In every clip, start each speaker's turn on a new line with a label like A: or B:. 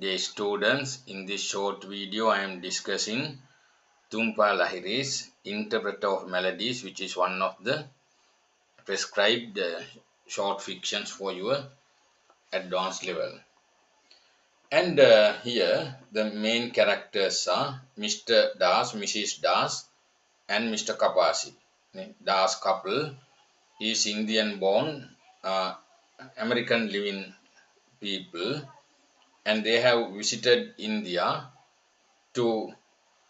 A: Dear students, in this short video I am discussing Jhumpa Lahiri's Interpreter of Melodies, which is one of the prescribed short fictions for your advanced level. And here the main characters are Mr. Das, Mrs. Das and Mr. Kapasi. Das couple is Indian born American living people, and they have visited India to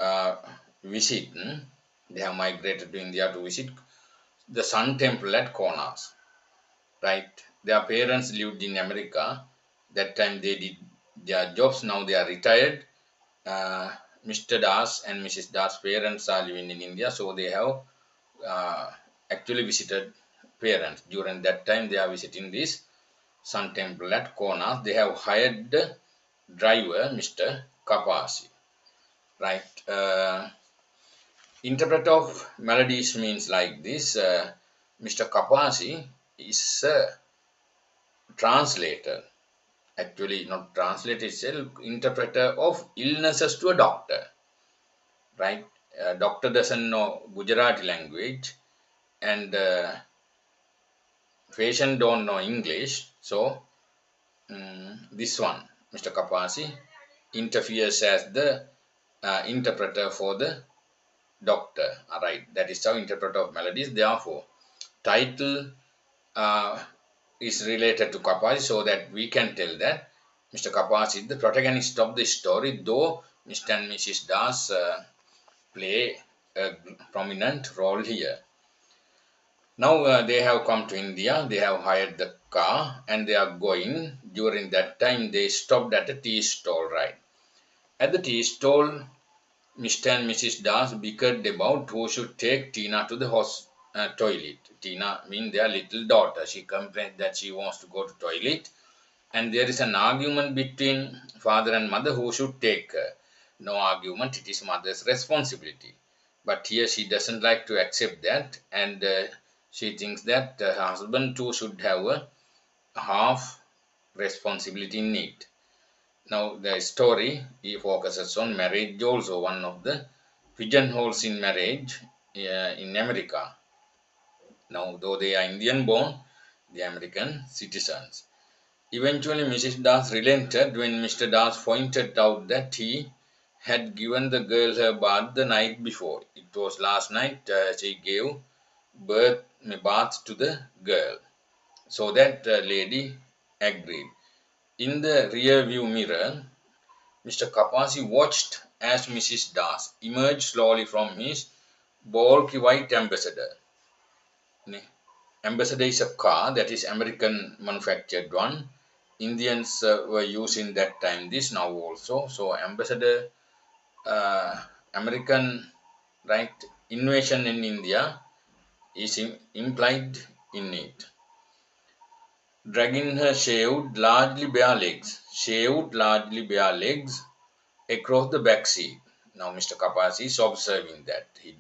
A: uh, visit. They have migrated to India to visit the Sun Temple at Konas. Right? Their parents lived in America. That time they did their jobs. Now they are retired. Mr. Das and Mrs. Das parents are living in India, so they have uh, actually visited parents. During that time, they are visiting this Sun Temple at Konas. They have hired the driver, Mr. Kapasi. Right? Interpreter of melodies means like this. Mr. Kapasi is a translator. Actually, not translator itself, interpreter of illnesses to a doctor. Right? Doctor doesn't know Gujarati language, and patient don't know English. So this one, Mr. Kapasi, interferes as the interpreter for the doctor. Alright, that is how interpreter of melodies. Therefore, title is related to Kapasi, so that we can tell that Mr. Kapasi is the protagonist of the story, though Mr. and Mrs. Das play a prominent role here. Now they have come to India, they have hired the car and they are going. During that time, they stopped at a tea stall, right? At the tea stall, Mr. and Mrs. Das bickered about who should take Tina to the toilet. Tina means their little daughter. She complained that she wants to go to toilet, and there is an argument between father and mother who should take her. No argument, it is mother's responsibility. But here she doesn't like to accept that, and she thinks that her husband too should have a half responsibility in it. Now the story focuses on marriage, also one of the pigeonholes in marriage in America. Now, though they are Indian born, they are American citizens. Eventually, Mrs. Das relented when Mr. Das pointed out that he had given the girl her bath the night before. It was last night she gave bath to the girl. So that lady agreed. In the rear view mirror, Mr. Kapasi watched as Mrs. Das emerged slowly from his bulky white ambassador. Ambassador is a car that is American manufactured one. Indians were using that time, this now also. So ambassador, American, right, invasion in India is implied in it. Dragging her shaved, largely bare legs across the back seat. Now Mr. Kapasi is observing that. He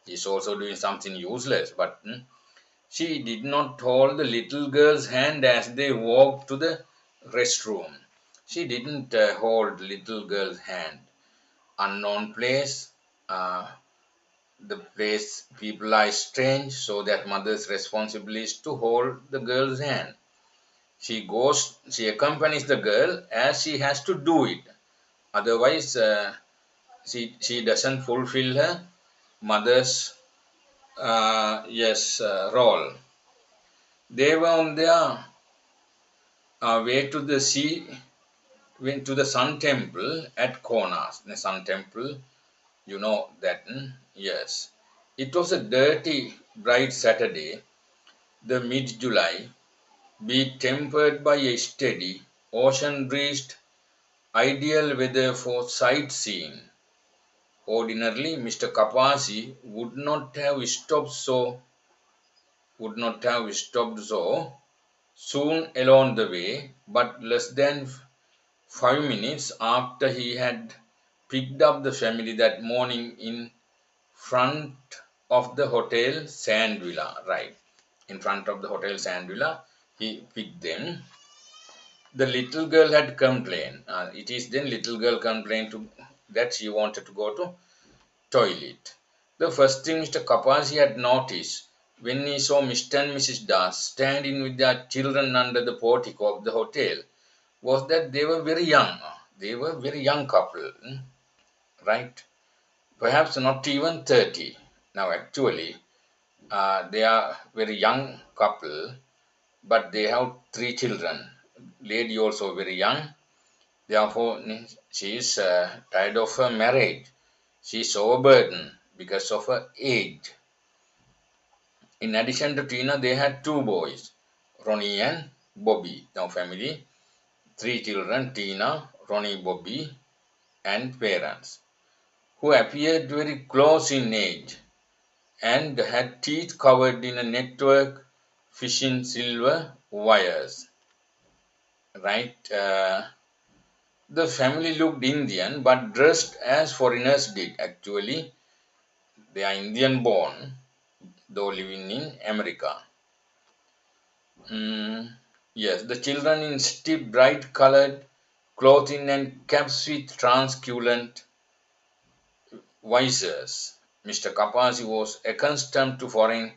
A: is also doing something useless, but she did not hold the little girl's hand as they walked to the restroom. She didn't hold little girl's hand. Unknown place, the place people are strange, so that mother's responsibility is to hold the girl's hand. She accompanies the girl as she has to do it. Otherwise, she doesn't fulfill her mother's role. They were on their way to the went to the Sun Temple at Konas. The Sun Temple, you know that, yes. It was a dirty, bright Saturday, the mid-July, be tempered by a steady, ocean-breezed, ideal weather for sightseeing. Ordinarily, Mr. Kapasi would not have stopped so soon along the way, but less than 5 minutes after he had picked up the family that morning in front of the Hotel Sand Villa, right? In front of the Hotel Sand Villa, he picked them. The little girl had complained. It is then little girl complained to that she wanted to go to toilet. The first thing Mr. Kapasi had noticed when he saw Mr. and Mrs. Das standing with their children under the portico of the hotel was that they were very young. They were very young couple, right? Perhaps not even 30. Now, actually, they are very young couple, but they have three children. Lady also very young. Therefore, she is tired of her marriage. She is overburdened because of her age. In addition to Tina, they had two boys, Ronnie and Bobby. Now, family, three children, Tina, Ronnie, Bobby, and parents, who appeared very close in age and had teeth covered in a network fishing silver wires. Right? The family looked Indian but dressed as foreigners did. Actually, they are Indian born, though living in America. Yes, the children in stiff, bright colored clothing and caps with translucent visors. Mr. Kapasi was accustomed to foreign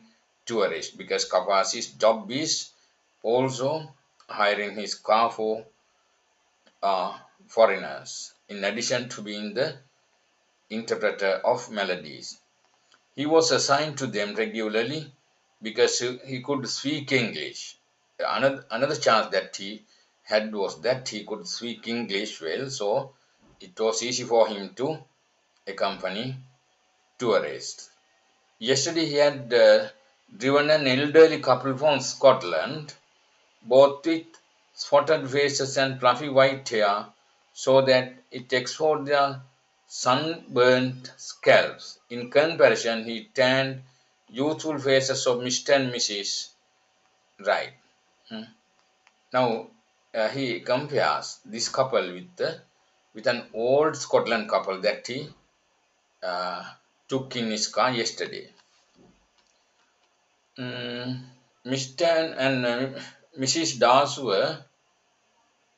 A: tourists because Kapasi's job is also hiring his car for foreigners, in addition to being the interpreter of Maladies. He was assigned to them regularly because he could speak English. Another chance that he had was that he could speak English well, so it was easy for him to accompany tourists. Yesterday, he had driven an elderly couple from Scotland, both with spotted faces and fluffy white hair, so that it exposed their sunburnt scalps. In comparison, he tanned youthful faces of Mr. and Mrs. Right. Now, he compares this couple with an old Scotland couple that he uh, took in his car yesterday. Mr. and Mrs. Das were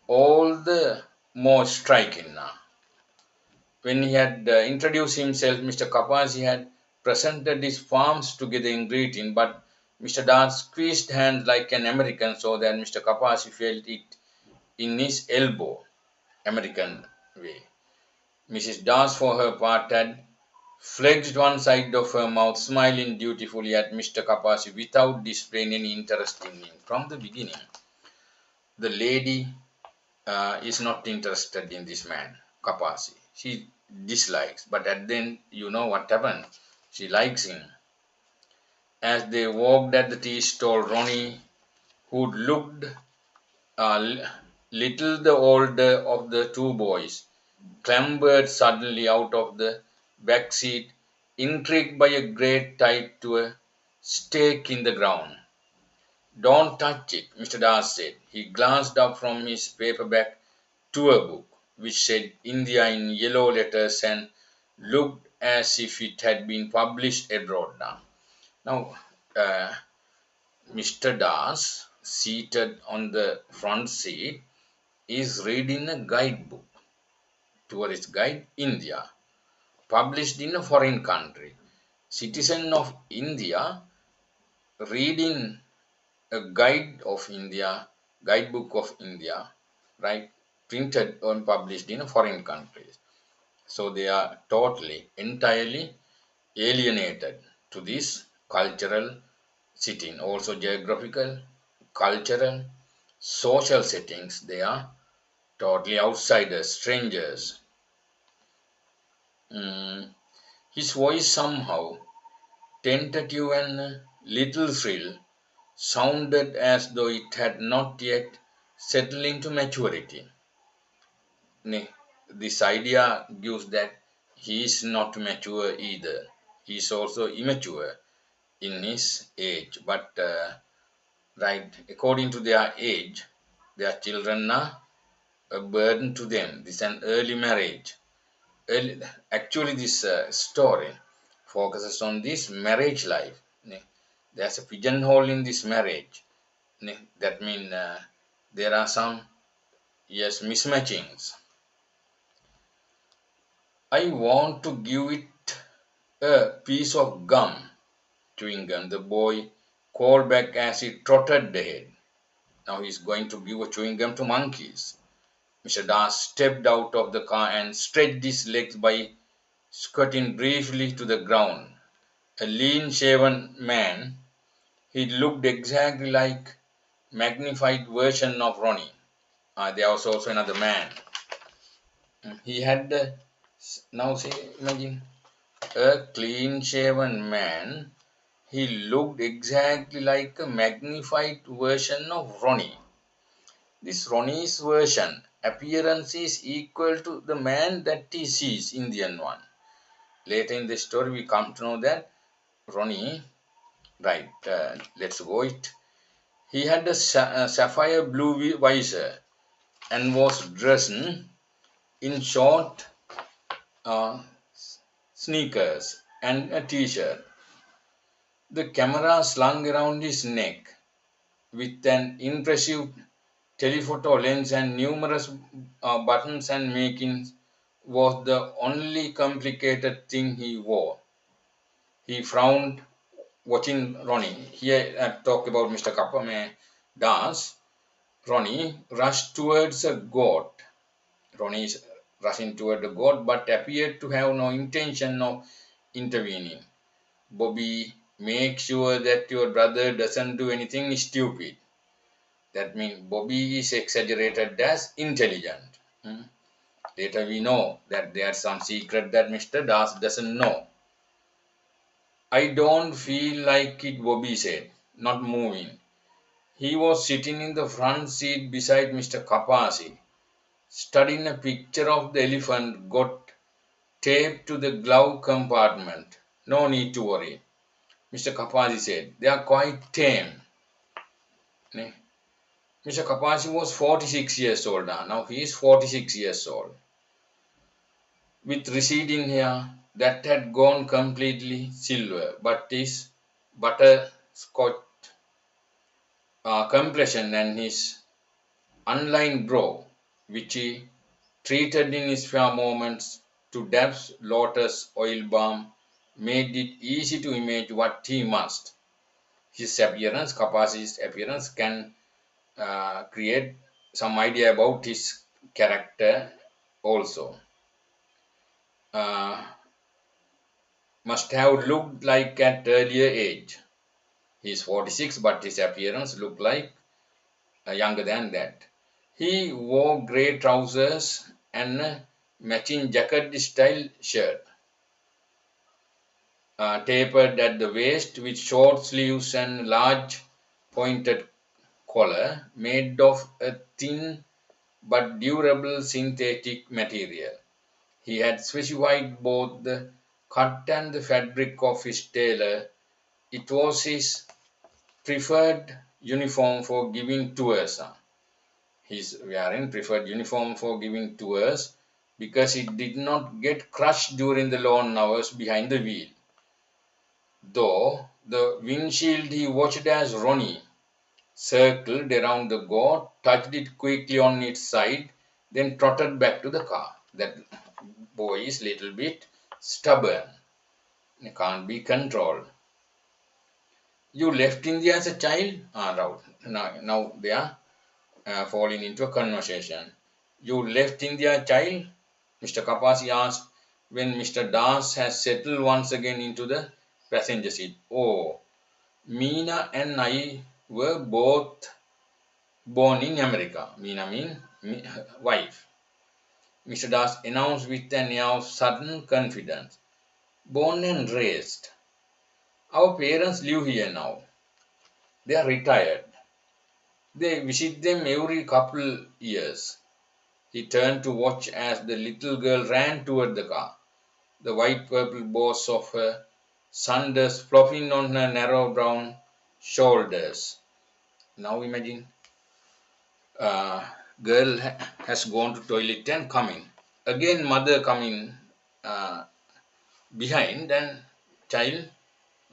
A: all the more striking now. When he had introduced himself, Mr. Kapasi had presented his palms together in greeting, but Mr. Das squeezed hands like an American so that Mr. Kapasi felt it in his elbow, American way. Mrs. Das, for her part, had flexed one side of her mouth, smiling dutifully at Mr. Kapasi without displaying any interest in him. From the beginning, the lady is not interested in this man, Kapasi. She dislikes, but at then you know what happened. She likes him. As they walked at the tea stall, Ronnie, who looked little the older of the two boys, clambered suddenly out of the back seat, intrigued by a grate tied to a stake in the ground. Don't touch it, Mr. Das said. He glanced up from his paperback tour book, which said India in yellow letters and looked as if it had been published abroad now. Now, Mr. Das, seated on the front seat, is reading a guidebook, tourist guide India, published in a foreign country. Citizen of India reading a guide of India, guidebook of India, right? Printed and published in foreign countries. So they are totally, entirely alienated to this cultural setting, also geographical, cultural, social settings. They are totally outsiders, strangers. His voice somehow, tentative and a little shrill, sounded as though it had not yet settled into maturity. This idea gives that he is not mature either. He is also immature in his age. But right, according to their age, their children are a burden to them. This is an early marriage. Actually, this story focuses on this marriage life. There's a pigeonhole in this marriage. That means there are some Yes, mismatchings. I want to give it a piece of gum, chewing gum. The boy called back as he trotted ahead. Now he's going to give a chewing gum to monkeys. Mr. Das stepped out of the car and stretched his legs by squatting briefly to the ground. A lean shaven man, he looked exactly like magnified version of Ronnie. There was also another man. He had the now see imagine a clean shaven man. He looked exactly like a magnified version of Ronnie. This Ronnie's version appearance is equal to the man that he sees, Indian one. Later in the story, we come to know that Ronnie, right? Let's go it. He had a sapphire blue visor and was dressed in short uh, sneakers and a t-shirt. The camera slung around his neck with an impressive telephoto lens and numerous buttons and makings was the only complicated thing he wore. He frowned, watching Ronnie. Here I talk about Mr. Kapame Das. Ronnie rushed towards a goat. Ronnie is rushing toward the goat but appeared to have no intention of intervening. Bobby, make sure that your brother doesn't do anything stupid. That means Bobby is exaggerated as intelligent. Hmm. Later we know that there's some secret that Mr. Das doesn't know. I don't feel like it, Bobby said, not moving. He was sitting in the front seat beside Mr. Kapasi, studying a picture of the elephant got taped to the glove compartment. No need to worry, Mr. Kapasi said. They are quite tame. Mr. Kapasi was 46 years old now. Now he is 46 years old. With receding hair that had gone completely silver, but his butterscotch complexion and his unlined brow, which he treated in his spare moments to dabs lotus oil balm, made it easy to imagine what he must. His appearance, Kapasi's appearance, can create some idea about his character also. Uh, must have looked like at earlier age. He is 46, but his appearance looked like younger than that. He wore grey trousers and a matching jacket style shirt, tapered at the waist with short sleeves and large pointed collar made of a thin but durable synthetic material. He had specified both the cut and the fabric of his tailor. It was his preferred uniform for giving tours. He's wearing preferred uniform for giving tours because he did not get crushed during the long hours behind the wheel. Though the windshield he watched as Ronnie circled around the goat, touched it quickly on its side, then trotted back to the car. That boy is little bit stubborn. He can't be controlled. You left India as a child? Right. Now they are falling into a conversation. You left India, child? Mr. Kapasi asked when Mr. Das has settled once again into the passenger seat. Oh, Meena and I were both born in America. Meena means wife. Mr. Das announced with an air of sudden confidence. Born and raised. Our parents live here now. They are retired. They visit them every couple years. He turned to watch as the little girl ran toward the car, the white-purple bows of her sunders flopping on her narrow brown shoulders. Now imagine, girl has gone to toilet and coming. Again mother coming behind and child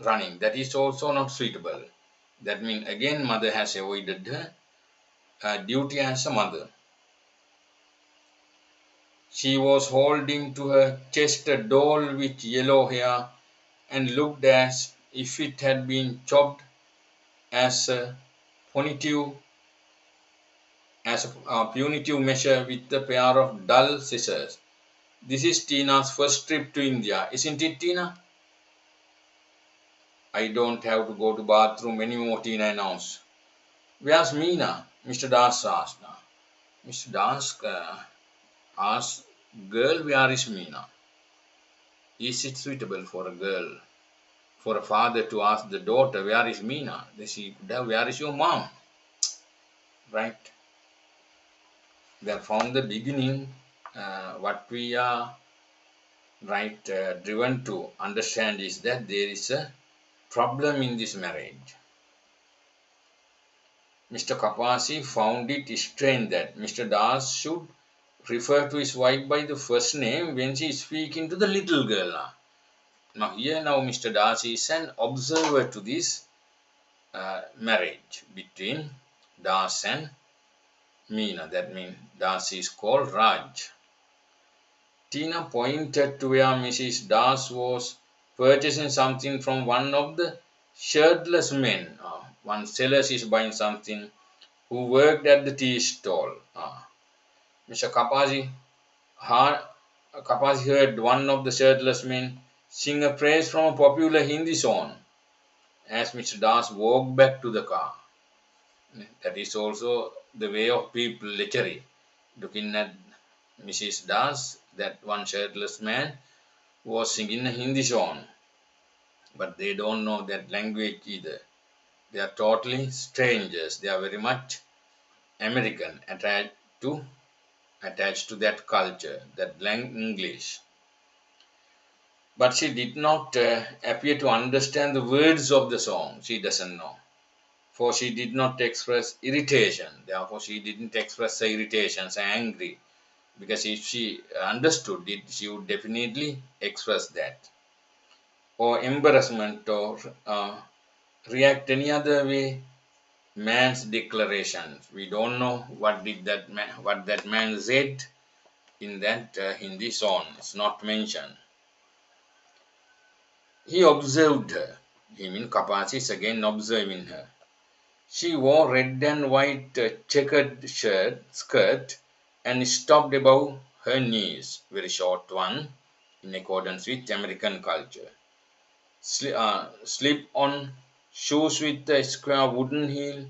A: running. That is also not suitable. That means again mother has avoided her duty as a mother. She was holding to her chest a doll with yellow hair and looked as if it had been chopped as a punitive punitive measure with a pair of dull scissors. This is Tina's first trip to India, isn't it, Tina? I don't have to go to bathroom anymore, Tina announced. Where's Meena? Mr. Das asked. Mr. Das asked, girl, where is Meena? Is it suitable for a girl, for a father to ask the daughter, where is Meena? She could have, where is your mom? Right? Then from the beginning, what we are driven to understand is that there is a problem in this marriage. Mr. Kapasi found it strange that Mr. Das should refer to his wife by the first name when she is speaking to the little girl. Now Mr. Das is an observer to this marriage between Das and Meena. That means Das is called Raj. Tina pointed to where Mrs. Das was purchasing something from one of the shirtless men. One seller is buying something who worked at the tea stall. Mr. Kapasi heard one of the shirtless men sing a praise from a popular Hindi song as Mr. Das walked back to the car. That is also the way of people literally looking at Mrs. Das, that one shirtless man was singing a Hindi song, but they don't know that language either. They are totally strangers. They are very much American, attached to that culture, that English. But she did not appear to understand the words of the song. She doesn't know. For she did not express irritation. Therefore, she didn't express her irritation, say angry. Because if she understood it, she would definitely express that. Or embarrassment or react any other way. Man's declaration. We don't know what that man said in that Hindi song. It's not mentioned. He observed her. He means Kapasi is again observing her. She wore red and white checkered skirt and stopped above her knees, very short one, in accordance with American culture. Slip-on shoes with a square wooden heel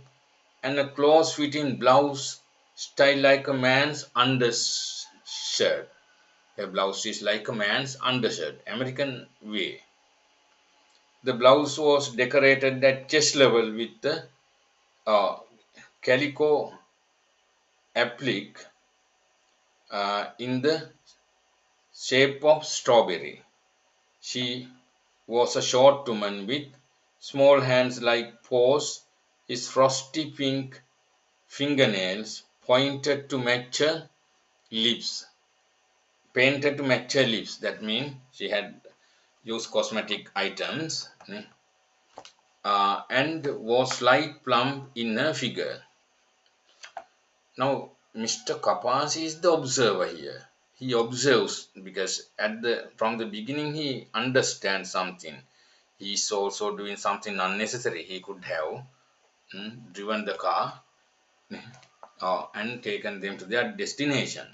A: and a close-fitting blouse styled like a man's undershirt. A blouse is like a man's undershirt, American way. The blouse was decorated at chest level with the calico applique in the shape of strawberry. She was a short woman with small hands like paws. His frosty pink fingernails pointed to match her lips. Painted to match her lips. That means she had used cosmetic items and was light plump in her figure. Now, Mr. Kapas is the observer here. He observes because from the beginning he understands something. He is also doing something unnecessary. He could have driven the car and taken them to their destination.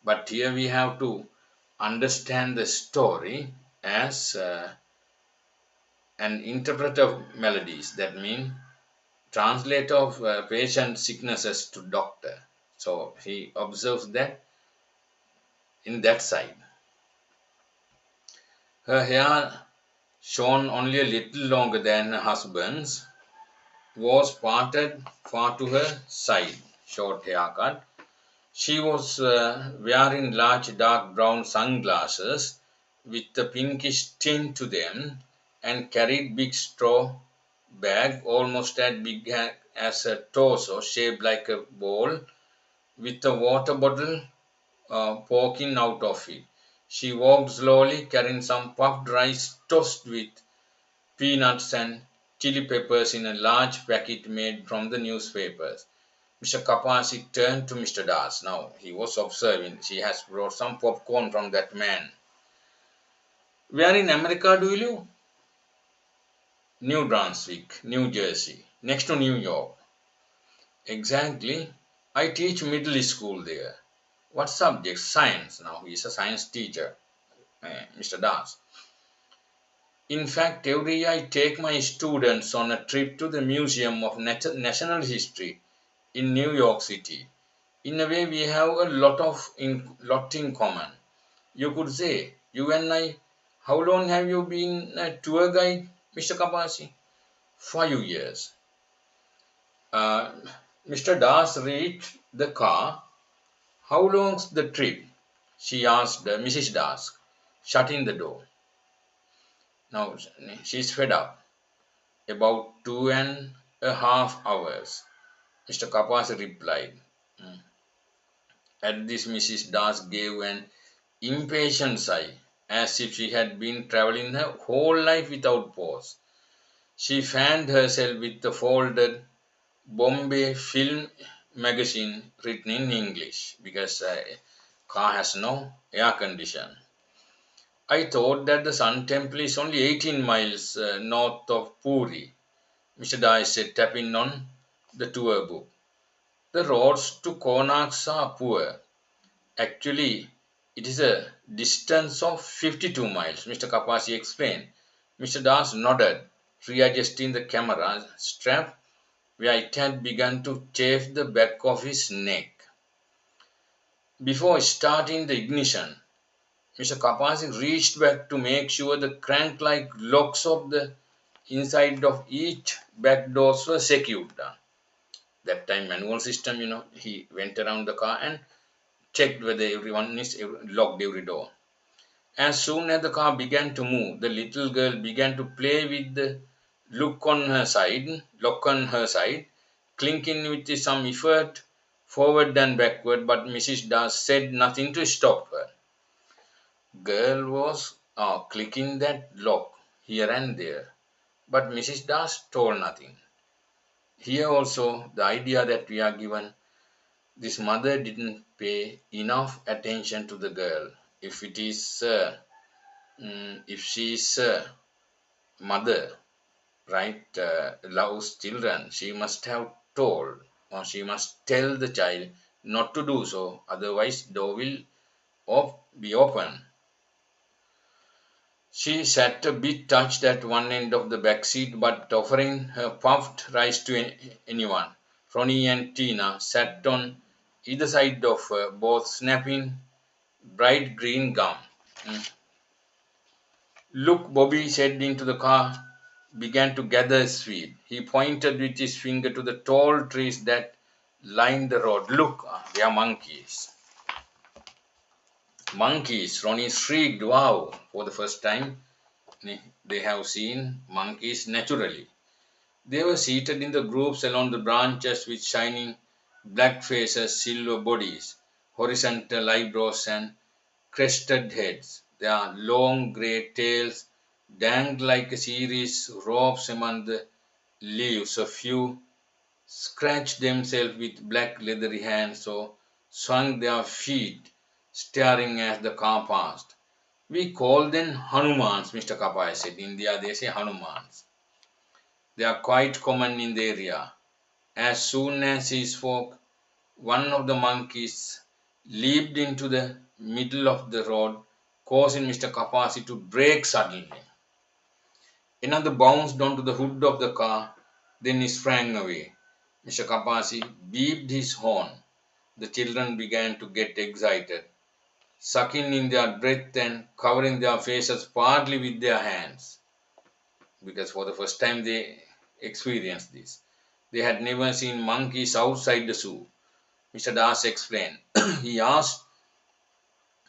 A: But here we have to understand the story as an interpreter of melodies. That means translator of patient sicknesses to doctor. So he observes that in that side. Her hair, shown only a little longer than her husband's, was parted far to her side, short haircut. She was wearing large dark brown sunglasses with a pinkish tint to them and carried big straw bag almost as big as a torso, shaped like a bowl, with a water bottle poking out of it. She walked slowly, carrying some puffed rice tossed with peanuts and chili peppers in a large packet made from the newspapers. Mr. Kapasi turned to Mr. Das. Now he was observing. She has brought some popcorn from that man. Where in America do you live? New Brunswick, New Jersey, next to New York. Exactly. I teach middle school there. What subject? Science. Now he is a science teacher, Mr. Das. In fact, every year I take my students on a trip to the Museum of National History in New York City. In a way, we have a lot in common. You could say, you and I, how long have you been a tour guide, Mr. Kapasi? 5 years. Uh, Mr. Das reached the car. How long's the trip? She asked Mrs. Das, shutting the door. Now she's fed up. About 2.5 hours, Mr. Kapasi replied. At this, Mrs. Das gave an impatient sigh, as if she had been traveling her whole life without pause. She fanned herself with the folded Bombay film magazine written in English because car has no air condition. I thought that the Sun Temple is only 18 miles north of Puri, Mr. Dai said, tapping on the tour book. The roads to Konark are poor. Actually, it is a distance of 52 miles, Mr. Kapasi explained. Mr. Das nodded, readjusting the camera strap where it had begun to chafe the back of his neck. Before starting the ignition, Mr. Kapasi reached back to make sure the crank-like locks of the inside of each back doors were secured. That time manual system, he went around the car and checked whether everyone is locked every door. As soon as the car began to move, the little girl began to play with the lock on her side, clinking with some effort forward and backward, but Mrs. Das said nothing to stop her. Girl was clicking that lock here and there, but Mrs. Das told nothing. Here also, the idea that we are given, this mother didn't pay enough attention to the girl. If it is, if she is a mother, right, loves children, she must have told or she must tell the child not to do so, otherwise door will be open. She sat a bit touched at one end of the back seat, but offering her puffed rice to anyone. Ronnie and Tina sat on either side of her, both snapping bright green gum. Look, Bobby said into the car, began to gather speed. He pointed with his finger to the tall trees that lined the road. Look, they are monkeys. Monkeys, Ronnie shrieked, wow, for the first time. They have seen monkeys naturally. They were seated in the groups along the branches with shining black faces, silver bodies, horizontal eyebrows, and crested heads. Their long grey tails dangled like a series of ropes among the leaves. A few scratched themselves with black leathery hands or swung their feet, staring as the car passed. We call them Hanumans, Mr. Kapai said. In India, they say Hanumans. They are quite common in the area. As soon as he spoke, one of the monkeys leaped into the middle of the road, causing Mr. Kapasi to brake suddenly. Another bounced onto the hood of the car, then he sprang away. Mr. Kapasi beeped his horn. The children began to get excited, sucking in their breath and covering their faces partly with their hands, because for the first time they experienced this. They had never seen monkeys outside the zoo. Mr. Das explained. He asked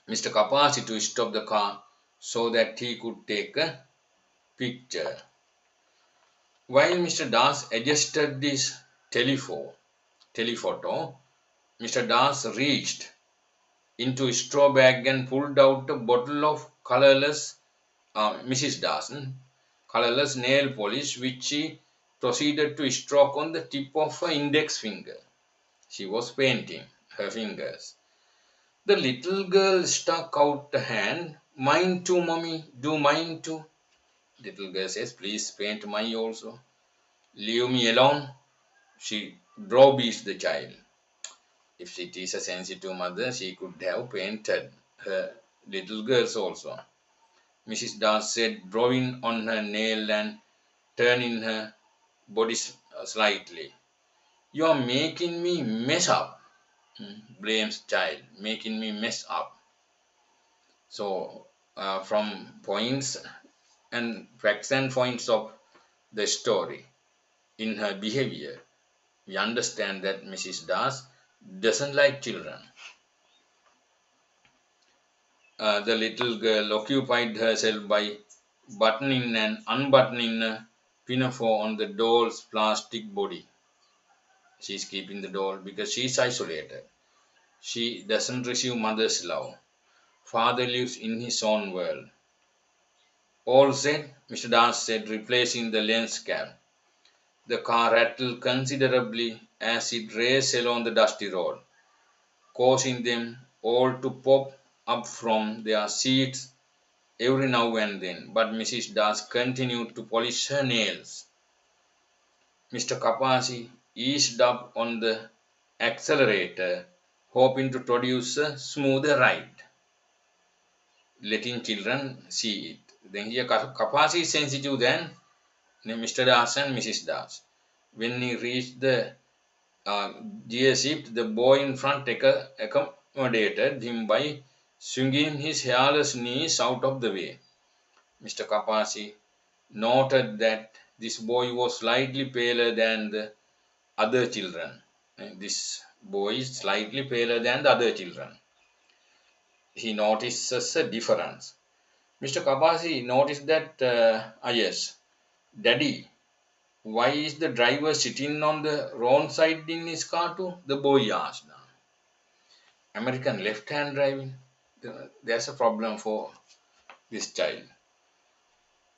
A: Mr. Kapasi to stop the car so that he could take a picture. While Mr. Das adjusted this telephoto, Mr. Das reached into a straw bag and pulled out a bottle of colorless, Mrs. Das, colorless nail polish, which she proceeded to stroke on the tip of her index finger. She was painting her fingers. The little girl stuck out a hand. Mine too, mommy. Do mine too. Little girl says, please paint mine also. Leave me alone. She browbeats the child. If it is a sensitive mother, she could have painted her little girls also. Mrs. Das said, drawing on her nail and turning her body slightly. You are making me mess up, blames child, making me mess up. So, from points and facts and points of the story in her behavior, we understand that Mrs. Das doesn't like children. The little girl occupied herself by buttoning and unbuttoning a pinafore on the doll's plastic body. She's keeping the doll because she's isolated. She doesn't receive mother's love. Father lives in his own world. All said, Mr. Das said, replacing the lens cap. The car rattled considerably as it raced along the dusty road, causing them all to pop up from their seats every now and then. But Mrs. Das continued to polish her nails. Mr. Kapasi eased up on the accelerator, hoping to produce a smoother ride, letting children see it. Then here Kapasi is sensitive than Mr. Das and Mrs. Das. When he reached the gear shift, the boy in front accommodated him by swinging his hairless knees out of the way. Mr. Kapasi noted that this boy was slightly paler than the other children. This boy is slightly paler than the other children. He notices a difference. Mr. Kapasi noticed that, yes, Daddy, why is the driver sitting on the wrong side in his car too? The boy asked. American left-hand driving, there's a problem for this child.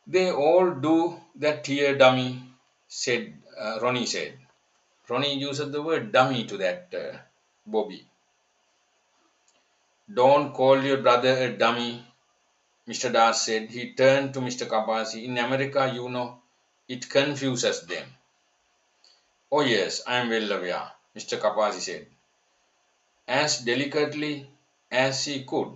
A: They all do that here, dummy, said Ronnie said. Ronnie used the word dummy to that Bobby. Don't call your brother a dummy, Mr. Das said. He turned to Mr. Kapasi. In America, you know, it confuses them. Oh yes, I am well aware, Mr. Kapasi said. As delicately as he could,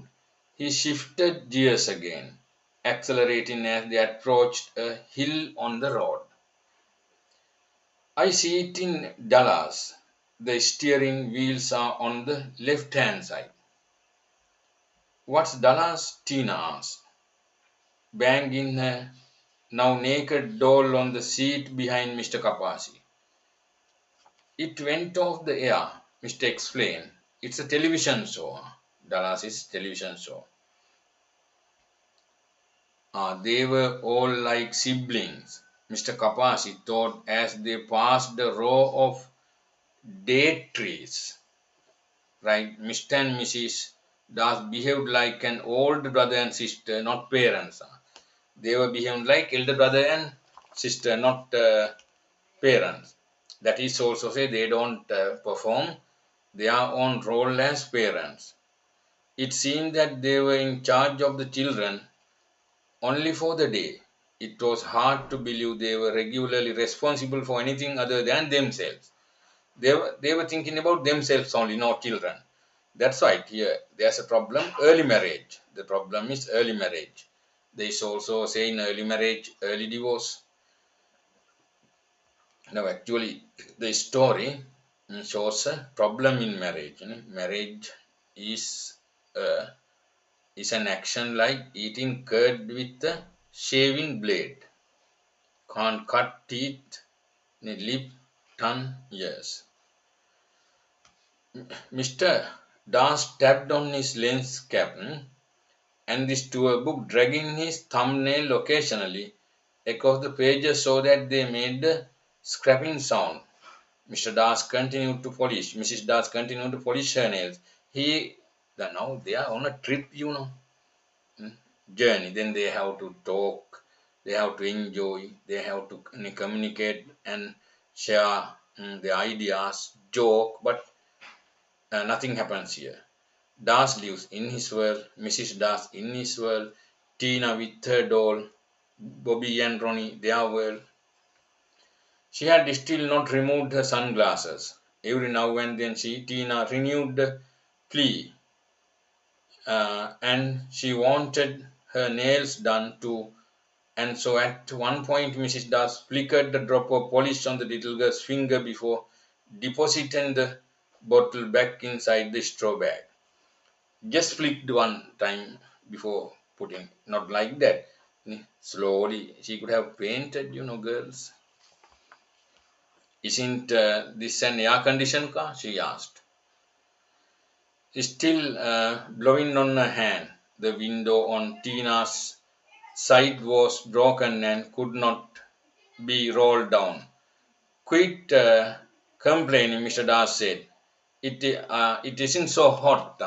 A: he shifted gears again, accelerating as they approached a hill on the road. I see it in Dallas. The steering wheels are on the left-hand side. What's Dallas? Tina asked, banging her now naked doll on the seat behind Mr. Kapasi. It went off the air, Mr. explained. It's a television show. Dallas is television show. They were all like siblings, Mr. Kapasi thought as they passed a row of date trees. Right, Mr. and Mrs. Das behaved like an old brother and sister, not parents. They were behaving like elder brother and sister, not parents. That is also say they don't perform their own role as parents. It seemed that they were in charge of the children only for the day. It was hard to believe they were regularly responsible for anything other than themselves. They were thinking about themselves only, not children. That's right. Here, there's a problem. Early marriage. The problem is early marriage. There is also saying early marriage, early divorce. Now, actually, the story shows a problem in marriage. Marriage is is an action like eating curd with a shaving blade. Can't cut teeth, lip, tongue, ears. Mr. Das tapped on his lens cap and this tour book, dragging his thumbnail occasionally across the pages so that they made the scraping sound. Mrs. Das continued to polish her nails. Now they are on a trip, journey. Then they have to talk, they have to enjoy, they have to communicate and share their ideas, joke. But Nothing happens here. Das lives in his world, Mrs. Das in his world, Tina with her doll, Bobby and Ronnie their world. She had still not removed her sunglasses. Every now and then Tina renewed the plea, and she wanted her nails done too. And so at one point, Mrs. Das flickered the drop of polish on the little girl's finger before depositing the bottle back inside the straw bag. Just flicked one time before putting, not like that. Slowly, she could have painted, girls. Isn't this an air conditioned car? She asked. Still blowing on her hand. The window on Tina's side was broken and could not be rolled down. Quit complaining, Mr. Das said. It isn't so hot.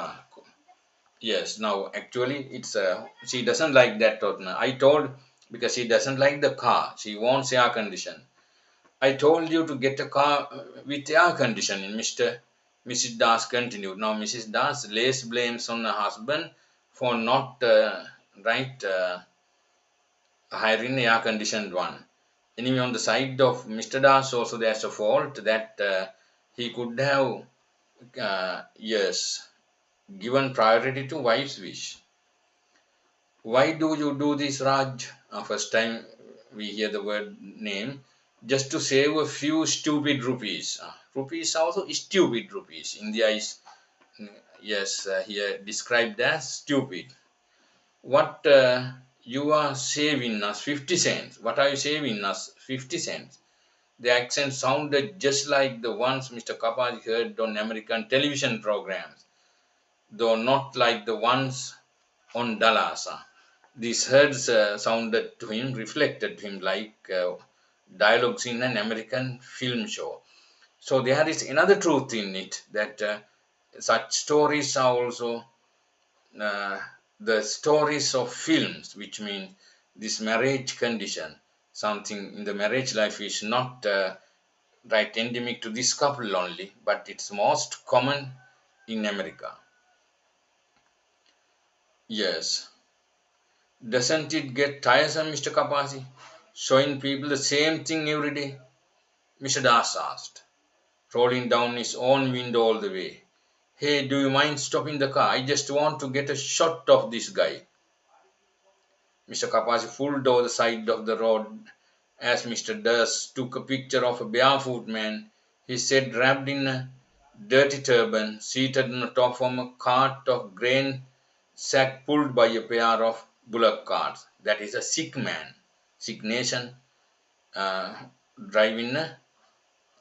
A: Yes, now actually it's she doesn't like that. I told because she doesn't like the car. She wants air condition. I told you to get a car with air conditioning, Mrs. Das continued. Now Mrs. Das lays blames on her husband for not right hiring air conditioned one. Anyway, on the side of Mr. Das also there's a fault that he could have yes given priority to wife's wish. Why do you do this, Raj? First time we hear the word name, just to save a few stupid rupees. Rupees also stupid rupees. India is yes here described as stupid. What you are saving us 50 cents? What are you saving us 50 cents? The accent sounded just like the ones Mr. Kapaji heard on American television programs, though not like the ones on Dallas. These words sounded to him, reflected to him like dialogues in an American film show. So there is another truth in it that such stories are also the stories of films, which means this marriage condition, something in the marriage life is not right endemic to this couple only, but it's most common in America. Yes. Doesn't it get tiresome, Mr. Kapasi, showing people the same thing every day? Mr. Das asked, rolling down his own window all the way. Hey, do you mind stopping the car? I just want to get a shot of this guy. Mr. Kapasi pulled over the side of the road as Mr. Das took a picture of a barefoot man, his head wrapped in a dirty turban, seated on the top of a cart of grain sack pulled by a pair of bullock carts. That is a sick man, sick nation, uh, driving a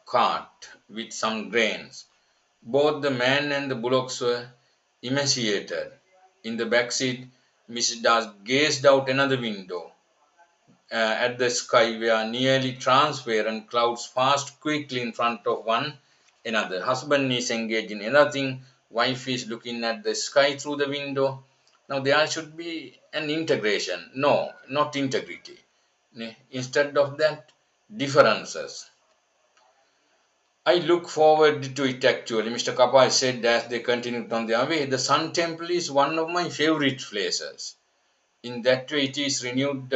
A: cart with some grains. Both the man and the bullocks were emaciated. In the back seat, Mrs. Das gazed out another window at the sky where nearly transparent clouds passed quickly in front of one another. Husband is engaged in another thing, wife is looking at the sky through the window. Now there should be an integration. No, not integrity. Instead of that, differences. I look forward to it actually, Mr. Kapai said as they continued on their way. The Sun Temple is one of my favorite places. In that way, it is renewed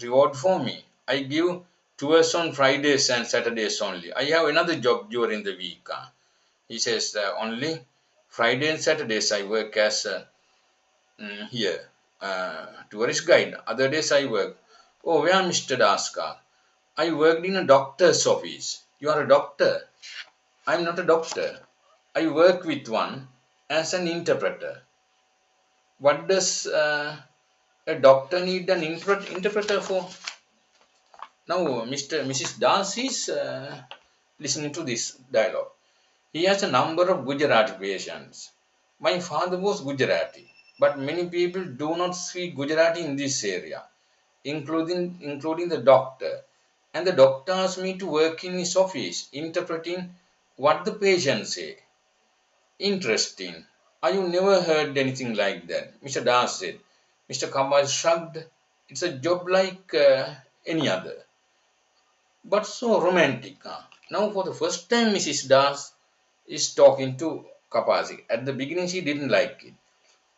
A: reward for me. I give tours on Fridays and Saturdays only. I have another job during the week. He says only Friday and Saturdays I work as here tourist guide. Other days I work. Oh, where Mr. Daska? I worked in a doctor's office. You are a doctor. I am not a doctor. I work with one as an interpreter. What does a doctor need an interpreter for? Now, Mrs. Das is listening to this dialogue. He has a number of Gujarati patients. My father was Gujarati, but many people do not speak Gujarati in this area, including the doctor. And the doctor asked me to work in his office, interpreting what the patients say. Interesting. You never heard anything like that, Mr. Das said. Mr. Kamal shrugged. It's a job like any other. But so romantic. Now, for the first time, Mrs. Das is talking to Kapasi. At the beginning, she didn't like it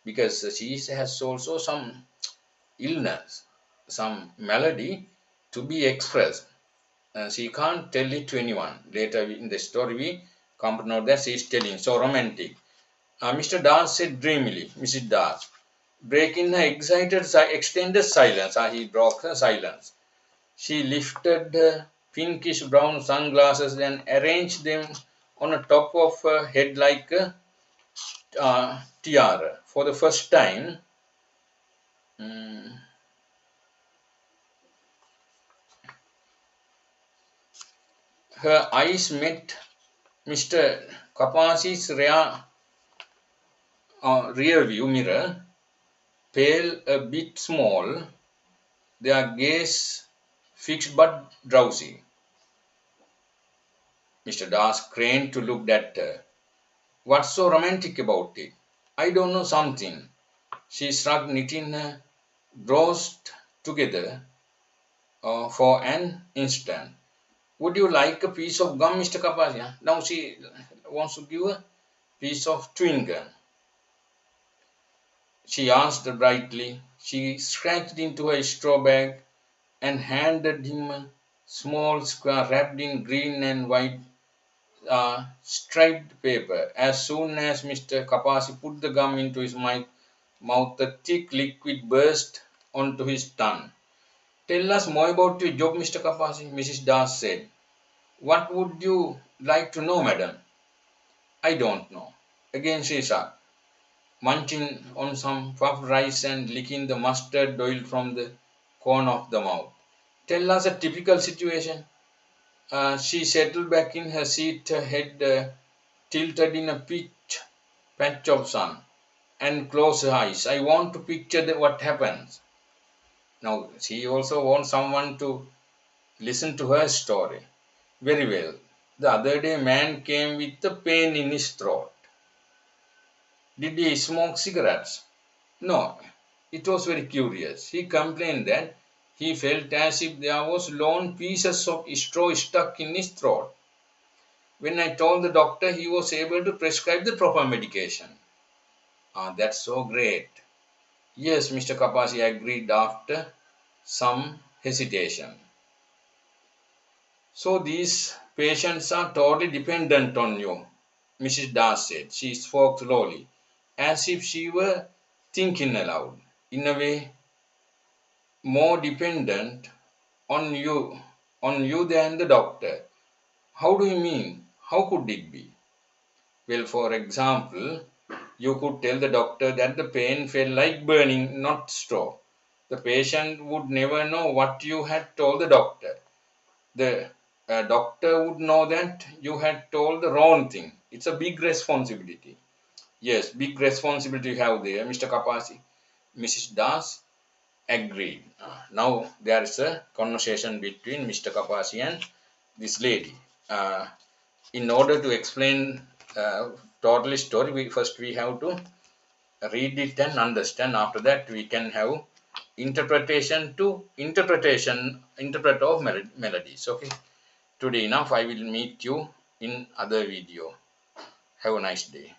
A: because she has also some illness, some malady to be expressed. She can't tell it to anyone. Later in the story, we come to know that she is telling. So romantic. Mr. Das said dreamily, Mrs. Das, breaking her extended silence. He broke her silence. She lifted her pinkish brown sunglasses and arranged them on the top of her head like a tiara. For the first time, her eyes met Mr. Kapasi's rear view mirror, pale, a bit small, their gaze fixed but drowsy. Mr. Das craned to look at her. What's so romantic about it? I don't know, something. She shrugged, knitting her brows together for an instant. Would you like a piece of gum, Mr. Kapasia? Now she wants to give a piece of chewing gum. She asked brightly. She scratched into her straw bag and handed him a small square wrapped in green and white striped paper. As soon as Mr. Kapasi put the gum into his mouth, the thick liquid burst onto his tongue. Tell us more about your job, Mr. Kapasi, Mrs. Das said. What would you like to know, madam? I don't know. Again she shrugged, munching on some puffed rice and licking the mustard oil from the corner of the mouth. Tell us a typical situation. She settled back in her seat, her head tilted in a patch of sun, and closed her eyes. I want to picture what happens. Now, she also wants someone to listen to her story. Very well. The other day, man came with a pain in his throat. Did he smoke cigarettes? No. It was very curious. He complained that he felt as if there was long pieces of straw stuck in his throat. When I told the doctor, he was able to prescribe the proper medication. That's so great. Yes, Mr. Kapasi agreed after some hesitation. So these patients are totally dependent on you, Mrs. Das said. She spoke slowly, as if she were thinking aloud. In a way, more dependent on you than the doctor. How do you mean? How could it be? Well, for example, you could tell the doctor that the pain felt like burning, not straw. The patient would never know what you had told the doctor. The doctor would know that you had told the wrong thing. It's a big responsibility. Yes, big responsibility you have there, Mr. Kapasi. Mrs. Das agreed. Now there is a conversation between Mr. Kapasi and this lady. In order to explain totally story, we have to read it and understand. After that, we can have interpret of melodies. Okay. Today enough. I will meet you in other video. Have a nice day.